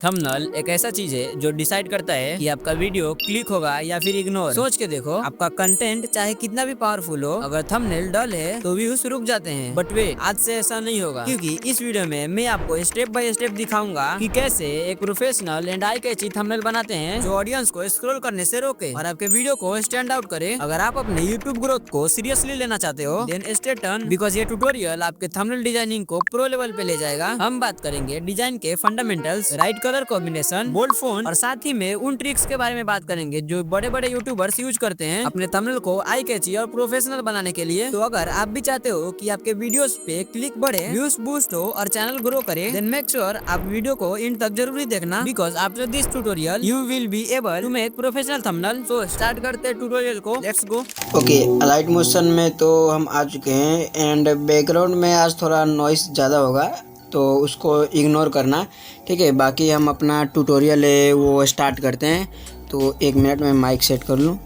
Thumbnail एक ऐसा चीज है जो डिसाइड करता है कि आपका वीडियो क्लिक होगा या फिर इग्नोर। सोच के देखो, आपका कंटेंट चाहे कितना भी पावरफुल हो, अगर थंबनेल डल है तो व्यूज रुक जाते हैं। बट वे आज से ऐसा नहीं होगा, क्योंकि इस वीडियो में मैं आपको स्टेप बाय स्टेप दिखाऊंगा कि कैसे एक professional and eye catchy thumbnail बनाते हैं जो ऑडियंस को स्क्रॉल करने से रोके और आपके वीडियो को स्टैंड आउट करे। अगर आप अपने यूट्यूब ग्रोथ को सीरियसली लेना चाहते हो देन स्टे टर्न, बिकॉज ये ट्यूटोरियल आपके थंबनेल डिजाइनिंग को प्रो लेवल पे ले जाएगा। हम बात करेंगे डिजाइन के fundamentals, right colour combination, bold font और साथ ही में उन ट्रिक्स के बारे में बात करेंगे जो बड़े बड़े यूट्यूबर्स यूज करते हैं अपने थंबनेल को आई कैची और प्रोफेशनल बनाने के लिए। तो अगर आप भी चाहते हो कि आपके वीडियोस पे क्लिक बढ़े, व्यूज बूस्ट हो और चैनल ग्रो करे, देन मेक श्योर आप वीडियो को इन तक जरूरी देखना, because after this tutorial you will be able to make professional thumbnail. So start करते हैं ट्यूटोरियल को, let's go. Okay, Alight Motion में तो हम आ चुके हैं एंड बैकग्राउंड में आज थोड़ा नॉइस ज़्यादा होगा तो उसको इग्नोर करना, ठीक है। बाकी हम अपना ट्यूटोरियल है वो स्टार्ट करते हैं। तो 1 मिनट में माइक सेट कर लूँ।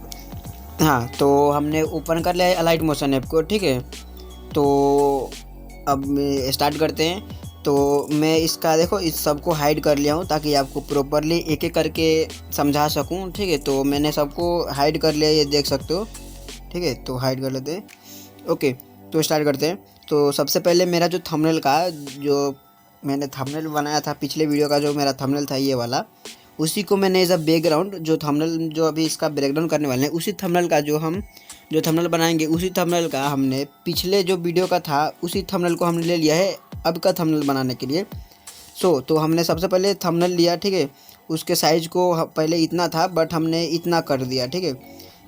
हाँ, तो हमने ओपन कर लिया है अलाइट मोशन ऐप को, ठीक है। तो अब स्टार्ट करते हैं। तो मैं इसका देखो इस सबको हाइड कर लिया हूँ ताकि आपको प्रॉपरली एक एक करके समझा सकूँ, ठीक है। तो मैंने सबको हाइड कर लिया, ये देख सकते हो, ठीक है। तो हाइड कर लेते हैं। ओके, तो स्टार्ट करते हैं। तो सबसे पहले मेरा जो थंबनेल का जो मैंने थंबनेल बनाया था पिछले वीडियो का, जो मेरा थंबनेल था ये वाला, उसी को मैंने एज अ बैकग्राउंड, जो थंबनेल जो अभी इसका ब्रेकडाउन करने वाले हैं उसी थंबनेल का जो थंबनेल बनाएंगे उसी थंबनेल का हमने पिछले जो वीडियो का था उसी थंबनेल को हमने ले लिया है अब का थंबनेल बनाने के लिए। तो हमने सबसे पहले थंबनेल लिया, ठीक है। उसके साइज़ को पहले इतना था बट हमने इतना कर दिया, ठीक है।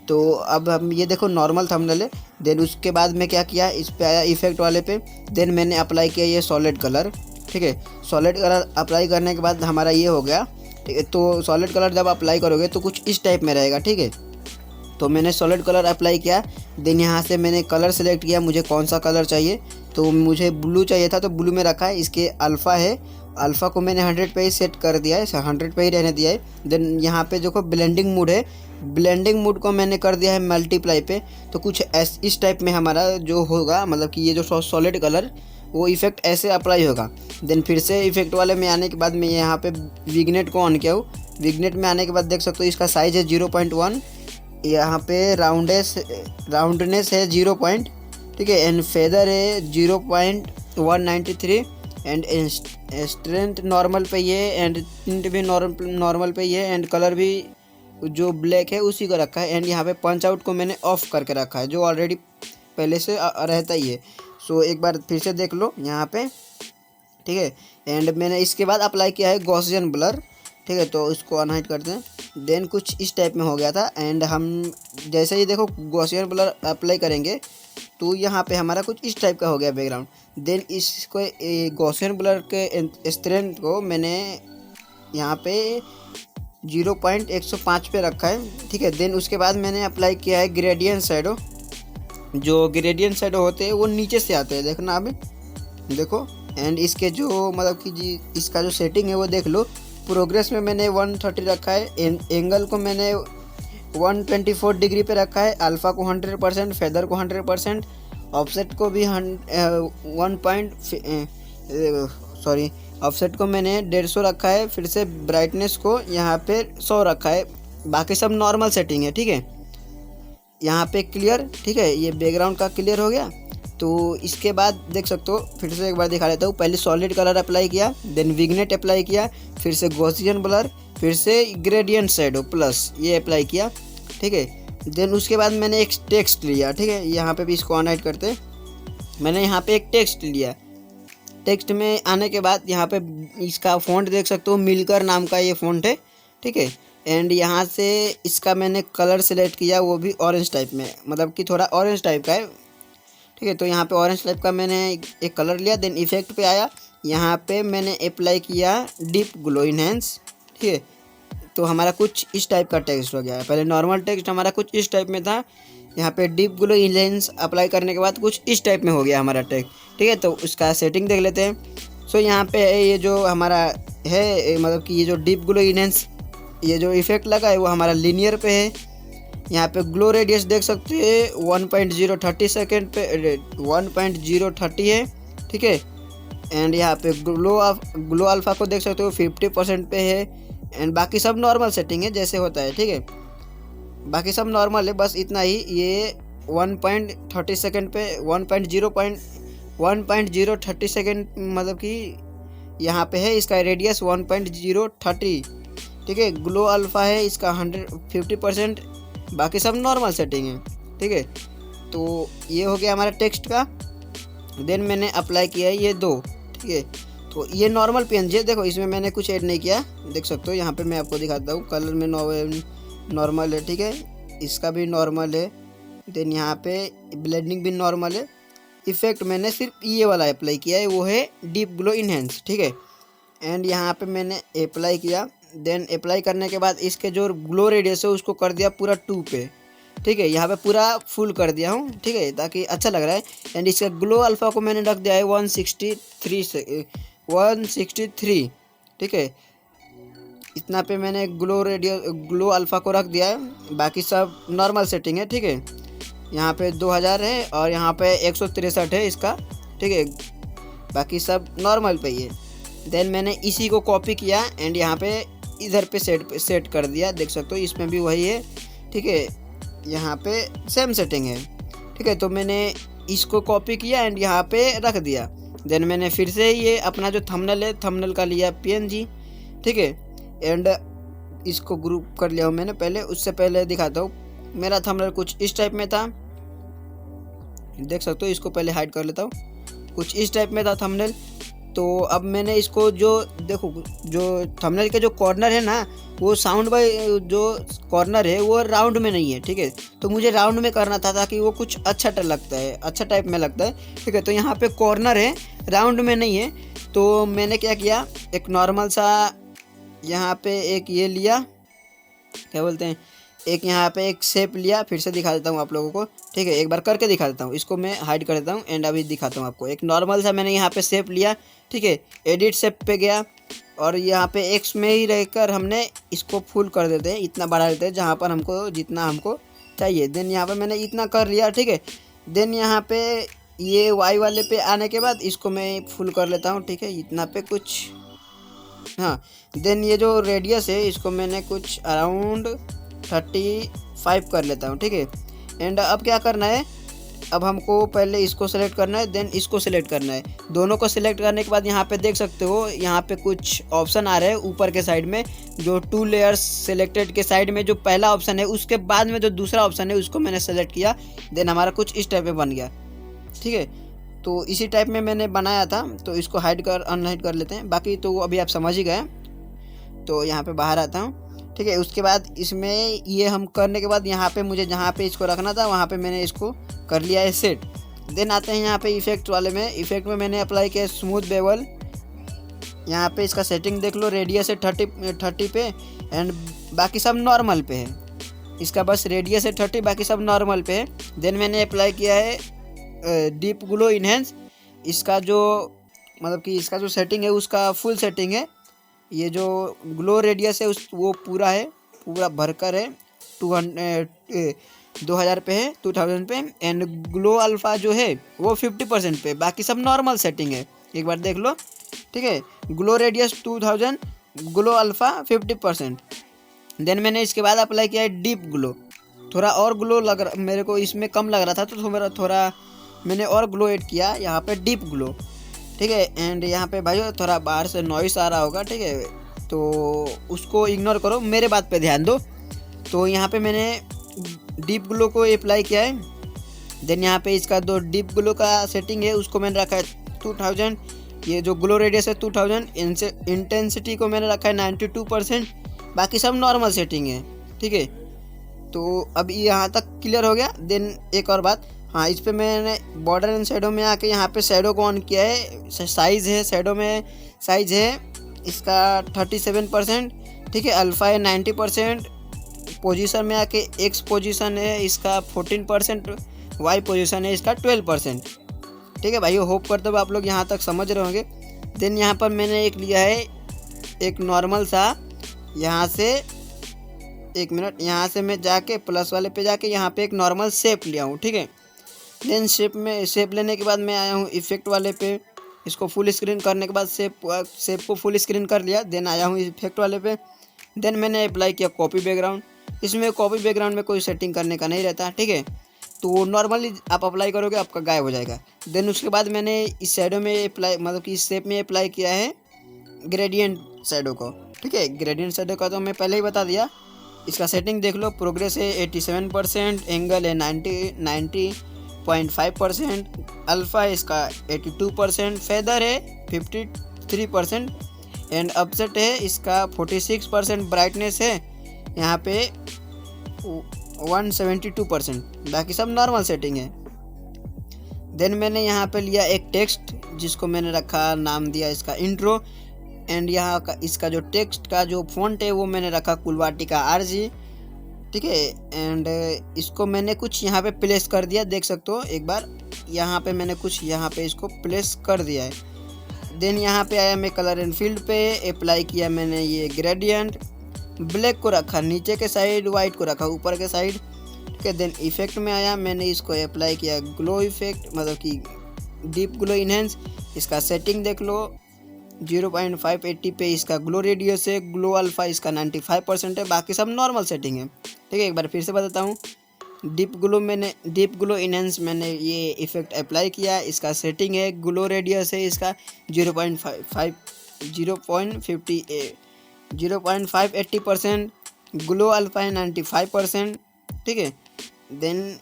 तो अब हम ये देखो नॉर्मल थंबनेल है। देन उसके बाद मैं क्या किया, इस पे आया इफेक्ट वाले पे। देन मैंने अप्लाई किया ये सॉलिड कलर, ठीक है। सॉलिड कलर अप्लाई करने के बाद हमारा ये हो गया, ठीक है। तो सॉलिड कलर जब अप्लाई करोगे तो कुछ इस टाइप में रहेगा, ठीक है। तो मैंने सॉलिड कलर अप्लाई किया। देन यहाँ से मैंने कलर सेलेक्ट किया, मुझे कौन सा कलर चाहिए। तो मुझे ब्लू चाहिए था तो ब्लू में रखा है। इसके अल्फ़ा है, अल्फ़ा को मैंने 100 पे ही सेट कर दिया है, 100 पे ही रहने दिया है। देन यहाँ पे देखो ब्लेंडिंग मोड है, ब्लेंडिंग मोड को मैंने कर दिया है मल्टीप्लाई पे। तो कुछ इस टाइप में हमारा जो होगा, मतलब कि ये जो सॉलिड कलर वो इफेक्ट ऐसे अप्लाई होगा। देन फिर से इफेक्ट वाले में आने के बाद मैं यहाँ पे विग्नेट को ऑन किया हूँ। विग्नेट में आने के बाद देख सकते हो इसका साइज़ है 0.1, यहाँ पे राउंडनेस है 0 पॉइंट, ठीक है। एंड फेदर है 0.193 एंड स्ट्रेंथ नॉर्मल पे ही है एंड टिंट भी नॉर्मल पे ही है एंड कलर भी जो ब्लैक है उसी को रखा है। एंड यहाँ पे पंच आउट को मैंने ऑफ करके रखा है जो ऑलरेडी पहले से रहता ही है। सो एक बार फिर से देख लो यहाँ पे, ठीक है। एंड मैंने इसके बाद अप्लाई किया है गॉसियन ब्लर, ठीक है। तो उसको अनहाइड करते हैं। देन कुछ इस टाइप में हो गया था। एंड हम जैसे ही देखो गॉसियन ब्लर अप्लाई करेंगे तो यहाँ पे हमारा कुछ इस टाइप का हो गया बैकग्राउंड। देन इसको गॉसियन ब्लर के स्ट्रेंथ को मैंने यहाँ पे 0.105 पे रखा है, ठीक है। देन उसके बाद मैंने अप्लाई किया है ग्रेडियंट शैडो। जो ग्रेडियंट शैडो होते हैं वो नीचे से आते हैं, देखना अभी देखो। एंड इसके जो मतलब कि जी इसका जो सेटिंग है वो देख लो। प्रोग्रेस में मैंने 130 रखा है, एंगल को मैंने 124 डिग्री पे रखा है, अल्फ़ा को 100%, फेदर को 100%, ऑफसेट को भी ऑफसेट को मैंने 150 रखा है। फिर से ब्राइटनेस को यहाँ पे 100 रखा है। बाकी सब नॉर्मल सेटिंग है, ठीक है। यहाँ पे क्लियर, ठीक है। ये बैकग्राउंड का क्लियर हो गया। तो इसके बाद देख सकते हो, फिर से एक बार दिखा देता हूँ। पहले सॉलिड कलर अप्लाई किया, देन विग्नेट अप्लाई किया, फिर से गॉसियन ब्लर, फिर से ग्रेडियंट शैडो प्लस ये अप्लाई किया, ठीक है। देन उसके बाद मैंने एक टेक्स्ट लिया, ठीक है। यहाँ पे भी इसको अनहाइड करते। मैंने यहाँ पे एक टेक्स्ट लिया। टेक्स्ट में आने के बाद यहाँ पे इसका फ़ॉन्ट देख सकते हो, मिलकर नाम का ये फ़ॉन्ट है, ठीक है। एंड यहाँ से इसका मैंने कलर सेलेक्ट किया, वो भी ऑरेंज टाइप में, मतलब कि थोड़ा ऑरेंज टाइप का है, ठीक है। तो यहाँ पे ऑरेंज टाइप का मैंने एक कलर लिया। देन इफेक्ट पे आया, यहाँ पे मैंने अप्लाई किया डीप ग्लो इनहेंस, ठीक है। तो हमारा कुछ इस टाइप का टेक्स्ट हो गया है। पहले नॉर्मल टेक्स्ट हमारा कुछ इस टाइप में था, यहाँ पे डीप ग्लो इनहेंस अप्लाई करने के बाद कुछ इस टाइप में हो गया हमारा टेक्स्ट, ठीक है। तो उसका सेटिंग देख लेते हैं। सो यहाँ पे ये जो हमारा है, मतलब कि ये जो डीप ग्लो इनहेंस ये जो इफेक्ट लगा है वो हमारा लीनियर पे है। यहाँ पे ग्लो रेडियस देख सकते हैं 1.030 सेकेंड पे 1.030 है, ठीक है। एंड यहाँ पे ग्लो अल्फ़ा को देख सकते हो 50% पे है। एंड बाकी सब नॉर्मल सेटिंग है जैसे होता है, ठीक है, बाकी सब नॉर्मल है, बस इतना ही। ये 1.30 सेकेंड पे 1.030 सेकेंड मतलब कि यहाँ पे है। इसका रेडियस 1.030, ठीक है। ग्लो अल्फ़ा है इसका 150%, बाकी सब नॉर्मल सेटिंग है, ठीक है। तो ये हो गया हमारा टेक्स्ट का। देन मैंने अप्लाई किया है ये 2, ठीक है। तो ये नॉर्मल PNG है, देखो इसमें मैंने कुछ ऐड नहीं किया, देख सकते हो। यहाँ पे मैं आपको दिखाता हूँ, कलर में नॉर्मल है, ठीक है, इसका भी नॉर्मल है। देन यहाँ पे ब्लेंडिंग भी नॉर्मल है। इफेक्ट मैंने सिर्फ ये वाला अप्लाई किया है, वो है डीप ग्लो इनहेंस, ठीक है। एंड यहाँ पे मैंने अप्लाई किया। देन अप्लाई करने के बाद इसके जो ग्लो रेडियस है उसको कर दिया पूरा 2 पे, ठीक है। यहाँ पे पूरा फुल कर दिया हूँ, ठीक है, ताकि अच्छा लग रहा है। एंड इसका ग्लो अल्फ़ा को मैंने रख दिया है 163, ठीक है। इतना पे मैंने ग्लो अल्फ़ा को रख दिया है, बाकी सब नॉर्मल सेटिंग है, ठीक है। यहाँ पे 2000 है और यहाँ पे 163 है इसका, ठीक है, बाकी सब नॉर्मल पे ही है। देन मैंने इसी को कॉपी किया एंड यहाँ पे इधर पे सेट कर दिया, देख सकते हो इसमें भी वही है, ठीक है, यहाँ पे सेम सेटिंग है, ठीक है। तो मैंने इसको कॉपी किया एंड यहाँ पे रख दिया। देन मैंने फिर से ये अपना जो थंबनेल है, थंबनेल का लिया PNG, ठीक है। एंड इसको ग्रुप कर लिया हूँ मैंने पहले। उससे पहले दिखाता हूँ, मेरा थंबनेल कुछ इस टाइप में था, देख सकते हो। इसको पहले हाइड कर लेता हूँ, कुछ इस टाइप में था थंबनेल। तो अब मैंने इसको जो देखो, जो थंबनेल के जो कॉर्नर है ना, वो साउंड बाय जो कॉर्नर है वो राउंड में नहीं है, ठीक है। तो मुझे राउंड में करना था ताकि वो कुछ अच्छा लगता है, अच्छा टाइप में लगता है, ठीक है। तो यहाँ पे कॉर्नर है, राउंड में नहीं है। तो मैंने क्या किया, एक नॉर्मल सा यहाँ पे एक ये लिया, क्या बोलते हैं, एक यहाँ पे एक शेप लिया। फिर से दिखा देता हूँ आप लोगों को, ठीक है, एक बार करके दिखा देता हूँ। इसको मैं हाइड कर देता हूँ एंड अभी दिखाता हूँ आपको। एक नॉर्मल सा मैंने यहाँ पे शेप लिया, ठीक है, एडिट शेप पे गया और यहाँ पे एक्स में ही रहकर हमने इसको फुल कर देते हैं, इतना बढ़ा देते हैं जहाँ पर हमको जितना हमको चाहिए। देन यहाँ पर मैंने इतना कर लिया, ठीक है। देन यहाँ पे ये वाई वाले पे आने के बाद इसको मैं फुल कर लेता हूँ, ठीक है, इतना पे कुछ, हाँ। देन ये जो रेडियस है इसको मैंने कुछ अराउंड 35 कर लेता हूँ, ठीक है। एंड अब क्या करना है, अब हमको पहले इसको सेलेक्ट करना है, देन इसको सेलेक्ट करना है। दोनों को सेलेक्ट करने के बाद यहाँ पे देख सकते हो, यहाँ पे कुछ ऑप्शन आ रहे हैं ऊपर के साइड में, जो 2 लेयर्स सेलेक्टेड के साइड में जो पहला ऑप्शन है, उसके बाद में जो दूसरा ऑप्शन है उसको मैंने सेलेक्ट किया। देन हमारा कुछ इस टाइप में बन गया, ठीक है। तो इसी टाइप में मैंने बनाया था, तो इसको हाइड कर अनहाइड कर लेते हैं। बाकी तो अभी आप समझ ही गए। तो यहाँ पे बाहर आता हूँ, ठीक है। उसके बाद इसमें ये हम करने के बाद यहाँ पे मुझे जहाँ पे इसको रखना था वहाँ पे मैंने इसको कर लिया है सेट। देन आते हैं यहाँ पे इफेक्ट वाले में। इफेक्ट में मैंने अप्लाई किया स्मूथ बेवल। यहाँ पे इसका सेटिंग देख लो, रेडियस है 30 पे एंड बाकी सब नॉर्मल पे है। इसका बस रेडियस है 30, बाकी सब नॉर्मल पे है। देन मैंने अप्लाई किया है डीप ग्लो इनहेंस। इसका जो मतलब कि इसका जो सेटिंग है उसका फुल सेटिंग है। ये जो ग्लो रेडियस है वो पूरा है, पूरा भरकर है, 2000 पे है, 2000 पे। एंड ग्लो अल्फ़ा जो है वो 50% पे, बाकी सब नॉर्मल सेटिंग है, एक बार देख लो, ठीक है। Glow radius 2000, glow alpha 50%। Then मैंने इसके बाद अप्लाई किया है डीप ग्लो। थोड़ा और ग्लो मेरे को इसमें कम लग रहा था, तो थोड़ा मैंने और ग्लो ऐड किया यहाँ पे, डीप ग्लो, ठीक है। एंड यहाँ पे भाई थोड़ा बाहर से नॉइस आ रहा होगा, ठीक है, तो उसको इग्नोर करो, मेरे बात पे ध्यान दो। तो यहाँ पे मैंने डीप ग्लो को अप्लाई किया है। देन यहाँ पे इसका जो डीप ग्लो का सेटिंग है उसको मैंने रखा है 2000। ये जो ग्लो रेडियस है 2000, इंटेंसिटी को मैंने रखा है 92%, बाकी सब नॉर्मल सेटिंग है, ठीक है। तो अब यहाँ तक क्लियर हो गया। देन एक और बात, हाँ, इस पे मैंने बॉर्डर एंड शैडो में आके यहाँ पे शैडो को ऑन किया है। साइज़ है, शैडो में साइज़ है इसका 37%, ठीक है। अल्फ़ा है 90%। पोजीशन में आके एक्स पोजीशन है इसका 14%, वाई पोजीशन है इसका 12%, ठीक है भाई। होप करते हुए आप लोग यहाँ तक समझ रहे होंगे। देन यहाँ पर मैंने एक लिया है एक नॉर्मल सा, यहाँ से एक मिनट, यहाँ से मैं जाके प्लस वाले पे जाके यहाँ पे एक नॉर्मल शेप लिया हूँ, ठीक है। देन शेप लेने के बाद मैं आया हूँ इफेक्ट वाले पे। इसको फुल स्क्रीन करने के बाद शेप को फुल स्क्रीन कर लिया। देन आया हूँ इफेक्ट वाले पे। देन मैंने अप्लाई किया कॉपी बैकग्राउंड। इसमें कॉपी बैकग्राउंड में कोई सेटिंग करने का नहीं रहता, ठीक है। तो नॉर्मली आप अप्लाई करोगे आपका गायब हो जाएगा। देन उसके बाद मैंने इस शैडो में अप्लाई मतलब कि इस शेप में अप्लाई किया है ग्रेडियंट शैडो को, ठीक है। ग्रेडियंट शैडो का तो मैं पहले ही बता दिया। इसका सेटिंग देख लो, प्रोग्रेस है 87%, एंगल है 90.5%, अल्फ़ा है इसका 82%, फेदर है 53% एंड अपसेट है इसका 46%, ब्राइटनेस है यहाँ पे 172%। बाकी सब नॉर्मल सेटिंग है। देन मैंने यहाँ पे लिया एक टेक्स्ट जिसको मैंने रखा, नाम दिया इसका इंट्रो। एंड यहाँ का इसका जो टेक्स्ट का जो फॉन्ट है वो मैंने रखा कुलवाटी का RG, ठीक है। एंड इसको मैंने कुछ यहाँ पे प्लेस कर दिया, देख सकते हो एक बार यहाँ पे मैंने कुछ यहाँ पे इसको प्लेस कर दिया है। देन यहाँ पे आया मैं कलर एंड फील्ड पे, अप्लाई किया मैंने ये ग्रेडियंट, ब्लैक को रखा नीचे के साइड, वाइट को रखा ऊपर के साइड, ठीक है। देन इफेक्ट में आया, मैंने इसको अप्लाई किया ग्लो इफेक्ट मतलब कि डीप ग्लो इनहेंस। इसका सेटिंग देख लो, 0.580 पे इसका ग्लो रेडियस है, ग्लो अल्फ़ा इसका 95% है। बाकी सब नॉर्मल सेटिंग है, ठीक है। एक बार फिर से बताता हूँ, डीप ग्लो इनहेंस मैंने ये इफेक्ट अप्लाई किया। इसका सेटिंग है, ग्लो रेडियस है इसका 0.580%, ग्लो अल्फ़ा है 95%, ठीक है। देन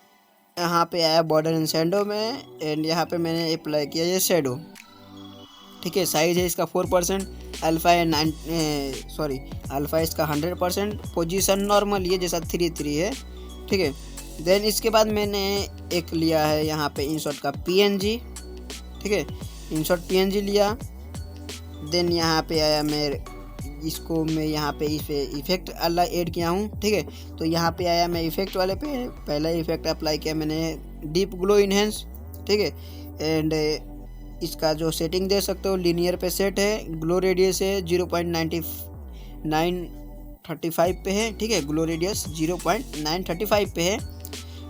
यहाँ पे आया बॉर्डर एंड शैडो में, एंड यहाँ पे मैंने अप्लाई किया ये शैडो, ठीक है। साइज है इसका 4%, अल्फ़ा है अल्फ़ा इसका 100%, पोजीशन नॉर्मल ये जैसा 3:3 है, ठीक है। देन इसके बाद मैंने एक लिया है यहाँ पे इंसर्ट का PNG, ठीक है। इंसर्ट PNG लिया। देन यहाँ पे आया मैं यहाँ पे इफेक्ट अलग ऐड किया हूँ, ठीक है। तो यहाँ पे आया मैं इफेक्ट वाले पे, पहला इफेक्ट अप्लाई किया मैंने डीप ग्लो इनहेंस, ठीक है। एंड इसका जो सेटिंग दे सकते हो लीनियर पे सेट है, ग्लो रेडियस है 0.935 पे है, ठीक है। ग्लो रेडियस 0.935 पे है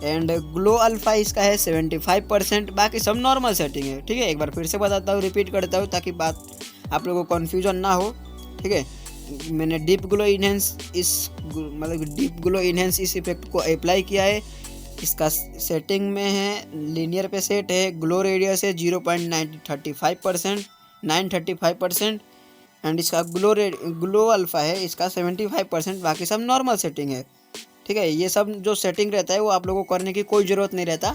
एंड ग्लो अल्फ़ा इसका है 75%। बाकी सब नॉर्मल सेटिंग है, ठीक है। एक बार फिर से बताता हूँ, रिपीट करता हूँ ताकि बात आप लोगों को कन्फ्यूजन ना हो, ठीक है। मैंने डीप ग्लो इनहेंस इस इफेक्ट को अप्लाई किया है। इसका सेटिंग में है लीनियर पे सेट है, ग्लो रेडियस है 935% एंड इसका ग्लो अल्फ़ा है इसका 75%। बाकी सब नॉर्मल सेटिंग है, ठीक है। ये सब जो सेटिंग रहता है वो आप लोगों को करने की कोई ज़रूरत नहीं रहता।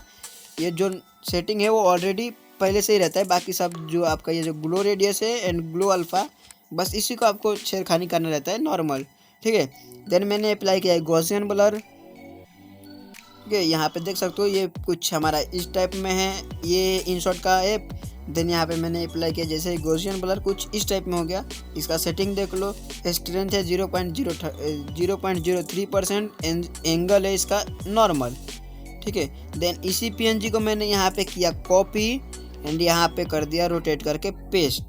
ये जो सेटिंग है वो ऑलरेडी पहले से ही रहता है। बाकी सब जो आपका ये जो ग्लो रेडियस है एंड ग्लो अल्फ़ा, बस इसी को आपको छेड़खानी करना रहता है नॉर्मल, ठीक है। देन मैंने अप्लाई किया है गॉसियन ब्लर, ठीक है। यहाँ पे देख सकते हो ये कुछ हमारा इस टाइप में है ये इंसर्ट का ऐप। देन यहाँ पे मैंने अप्लाई किया जैसे गॉसियन ब्लर कुछ इस टाइप में हो गया। इसका सेटिंग देख लो, स्ट्रेंथ है 0.03%, एंगल है इसका नॉर्मल, ठीक है। देन इसी PNG को मैंने यहाँ पे किया कॉपी एंड यहाँ पे कर दिया रोटेट करके पेस्ट,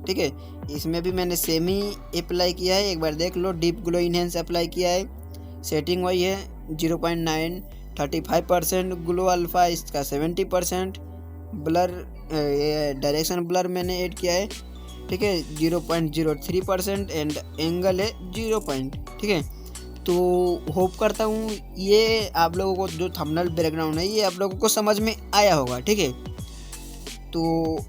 ठीक है। इसमें भी मैंने सेम ही अप्लाई किया है, एक बार देख लो। डीप ग्लो इनहेंस अप्लाई किया है, सेटिंग वही है 0.935%, ग्लो अल्फ़ा इसका 70%, ब्लर डायरेक्शन ब्लर मैंने ऐड किया है, ठीक है 0.03% एंड एंगल है 0 पॉइंट, ठीक है। तो होप करता हूँ ये आप लोगों को जो थंबनेल बैकग्राउंड है ये आप लोगों को समझ में आया होगा, ठीक है। तो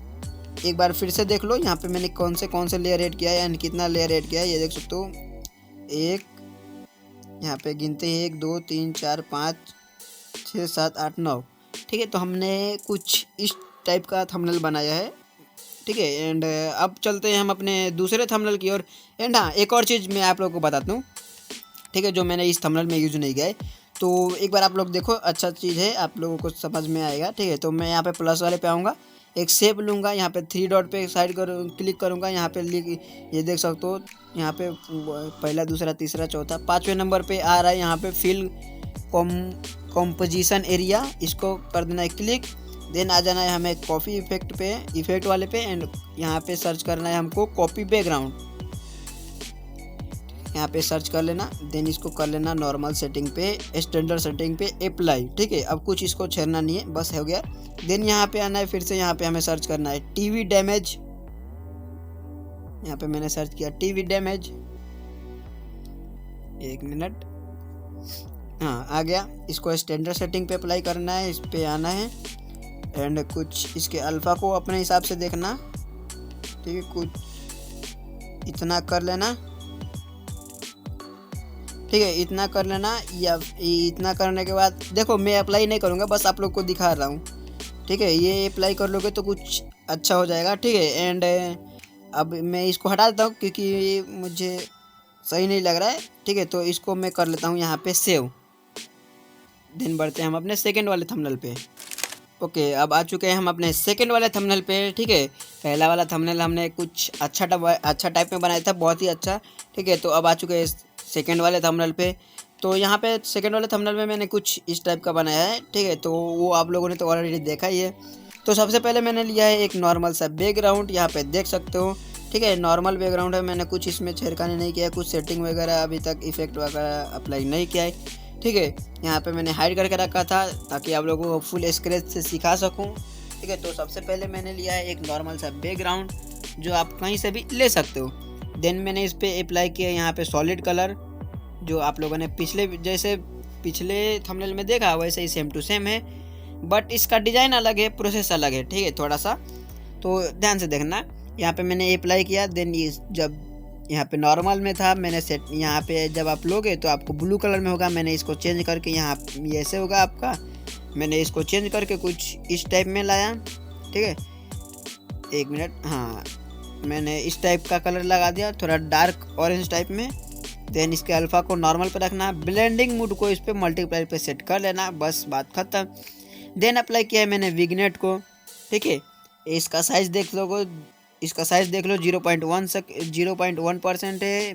एक बार फिर से देख लो, यहाँ पे मैंने कौन से लेयर ऐड किया है एंड कितना लेयर ऐड किया है ये देख सकते हो। एक यहाँ पे गिनते हैं 1 2 3 4 5 6 7 8 9, ठीक है। तो हमने कुछ इस टाइप का थंबनेल बनाया है, ठीक है। एंड अब चलते हैं हम अपने दूसरे थंबनेल की ओर। एंड हाँ, एक और चीज़ मैं आप लोगों को बताता हूँ, ठीक है, जो मैंने इस थंबनेल में यूज़ नहीं किया है। तो एक बार आप लोग देखो, अच्छा चीज़ है, आप लोगों को समझ में आएगा, ठीक है। तो मैं यहाँ पे प्लस वाले पे आऊँगा, एक शेप लूँगा, यहाँ पे 3 डॉट पे साइड क्लिक करूँगा, यहाँ पे ये देख सकते हो, यहाँ पे पहला दूसरा तीसरा चौथा 5वें नंबर पे आ रहा है यहाँ पे फिल कॉम्पोजिशन एरिया, इसको कर देना है क्लिक। देन आ जाना है हमें कॉपी इफेक्ट पे, इफेक्ट वाले पे, एंड यहाँ पे सर्च करना है हमको कॉपी बैकग्राउंड। यहाँ पे सर्च कर लेना, देन इसको कर लेना नॉर्मल सेटिंग पे, स्टैंडर्ड सेटिंग पे अप्लाई। ठीक है, अब कुछ इसको छेड़ना नहीं है, बस हो गया। देन यहाँ पे आना है, फिर से यहाँ पे हमें सर्च करना है टीवी डैमेज। यहाँ पे मैंने सर्च किया टीवी डैमेज, 1 मिनट, हाँ आ गया। इसको स्टैंडर्ड सेटिंग पे अप्लाई करना है, इस पे आना है एंड कुछ इसके अल्फ़ा को अपने हिसाब से देखना। ठीक है, कुछ इतना कर लेना। ठीक है, इतना कर लेना। या इतना करने के बाद देखो, मैं अप्लाई नहीं करूँगा, बस आप लोग को दिखा रहा हूँ। ठीक है, ये अप्लाई कर लोगे तो कुछ अच्छा हो जाएगा। ठीक है, एंड अब मैं इसको हटा देता हूँ क्योंकि मुझे सही नहीं लग रहा है। ठीक है, तो इसको मैं कर लेता हूँ यहाँ पे सेव। देन बढ़ते हैं हम अपने सेकंड वाले थंबनेल पे। ओके, अब आ चुके हैं हम अपने सेकंड वाले थंबनेल पे। ठीक है, पहला वाला थंबनेल हमने कुछ अच्छा टाइप में बनाया था, बहुत ही अच्छा। ठीक है, तो अब आ चुके हैं सेकंड वाले थंबनेल पे। तो यहाँ पे सेकंड वाले थंबनेल में मैंने कुछ इस टाइप का बनाया है। ठीक है, तो वो आप लोगों ने तो ऑलरेडी देखा ही है। तो सबसे पहले मैंने लिया है एक नॉर्मल सा बैकग्राउंड, यहाँ पे देख सकते हो। ठीक है, नॉर्मल बैकग्राउंड है, मैंने कुछ इसमें छेड़खानी नहीं किया है, कुछ सेटिंग वगैरह अभी तक इफेक्ट वगैरह अप्लाई नहीं किया है। ठीक है, यहाँ पे मैंने हाइड करके रखा था ताकि आप लोगों को फुल स्क्रैच से सिखा सकूँ। ठीक है, तो सबसे पहले मैंने लिया है एक नॉर्मल सा बैकग्राउंड, जो आप कहीं से भी ले सकते हो। देन मैंने इस पर अप्लाई किया यहाँ पे सॉलिड कलर, जो आप लोगों ने पिछले थंबनेल में देखा वैसे ही सेम टू सेम है, बट इसका डिज़ाइन अलग है, प्रोसेस अलग है। ठीक है, थोड़ा सा तो ध्यान से देखना। यहाँ पे मैंने अप्लाई किया, देन ये जब यहाँ पे नॉर्मल में था, मैंने सेट यहाँ पे जब आप लोगे तो आपको ब्लू कलर में होगा। मैंने इसको चेंज करके यहाँ ये ऐसे होगा आपका, मैंने इसको चेंज करके कुछ इस टाइप में लाया। ठीक है, 1 मिनट, हाँ मैंने इस टाइप का कलर लगा दिया, थोड़ा डार्क ऑरेंज टाइप में। देन इसके अल्फ़ा को नॉर्मल पे रखना, ब्लेंडिंग मूड को इस पर मल्टीप्लाई पे सेट कर लेना, बस बात खत्म। देन अप्लाई किया है मैंने विग्नेट को। ठीक है, इसका साइज़ देख लो, 0.1% है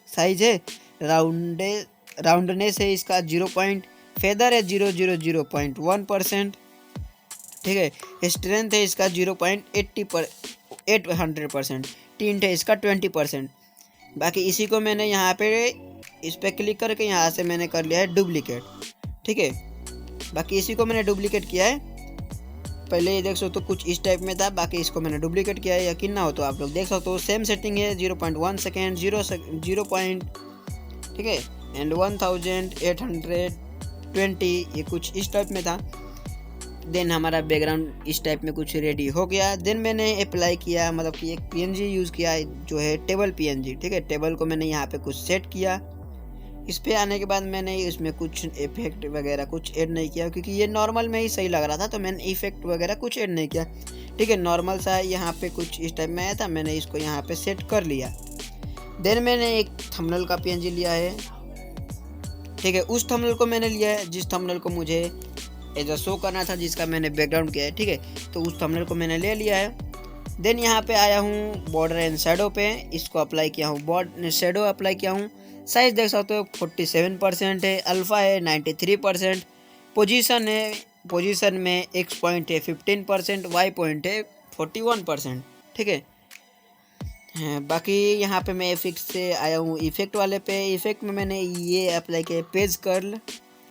साइज है। राउंडनेस है इसका 0. फेदर है 0.1%। ठीक है, स्ट्रेंथ है इसका 0.800%। टिंट है इसका 20%। बाकी इसी को मैंने यहाँ पे इस पर क्लिक करके यहाँ से मैंने कर लिया है डुप्लीकेट। ठीक है, बाकी इसी को मैंने डुप्लीकेट किया है। पहले ये देख सकते हो कुछ इस टाइप में था, बाकी इसको मैंने डुप्लीकेट किया है। यकीन ना हो तो आप लोग देख सकते हो, सेम सेटिंग है, 0.1 सेकेंड, 0 पॉइंट। ठीक है, एंड 1820 ये कुछ इस टाइप में था। देन हमारा बैकग्राउंड इस टाइप में कुछ रेडी हो गया। देन मैंने अप्लाई किया, मतलब कि एक PNG यूज़ किया जो है टेबल PNG। ठीक है, टेबल को मैंने यहाँ पे कुछ सेट किया। इस पे आने के बाद मैंने इसमें कुछ इफेक्ट वगैरह कुछ ऐड नहीं किया, क्योंकि ये नॉर्मल में ही सही लग रहा था, तो मैंने इफेक्ट वगैरह कुछ ऐड नहीं किया। ठीक है, नॉर्मल सा यहाँ पे कुछ इस टाइप में आया था, मैंने इसको यहाँ पे सेट कर लिया। देन मैंने एक थंबनेल का PNG लिया है। ठीक है, उस थंबनेल को मैंने लिया है जिस थंबनेल को मुझे एज अ शो करना था, जिसका मैंने बैकग्राउंड किया है। ठीक है, तो उस थंबनेल को मैंने ले लिया है। देन यहाँ पे आया हूँ बॉर्डर एंड शेडो पे, इसको अप्लाई किया हूँ, शेडो अप्लाई किया हूँ। साइज देख सकते हो 47% है, अल्फ़ा है 93%, पोजीशन में X पॉइंट है 15%, Y पॉइंट है 41%। ठीक है, बाकी यहाँ पे मैं इफेक्ट से आया हूँ इफेक्ट वाले पे। इफेक्ट में मैंने ये अप्लाई किया पेज कर्ल।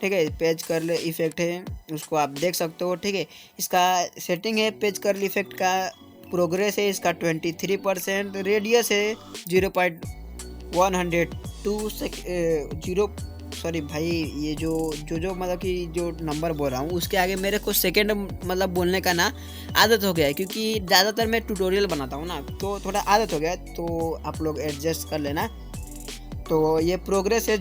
ठीक है, पेज कर्ल इफेक्ट है, उसको आप देख सकते हो। ठीक है, इसका सेटिंग है पेज कर्ल इफेक्ट का, प्रोग्रेस है इसका 23%, रेडियस है 0.102 सॉरी भाई, ये जो मतलब कि जो नंबर बोल रहा हूँ उसके आगे मेरे को सेकेंड मतलब बोलने का ना आदत हो गया है, क्योंकि ज़्यादातर मैं ट्यूटोरियल बनाता हूँ ना, तो थोड़ा आदत हो गया, तो आप लोग एडजस्ट कर लेना। तो ये प्रोग्रेस है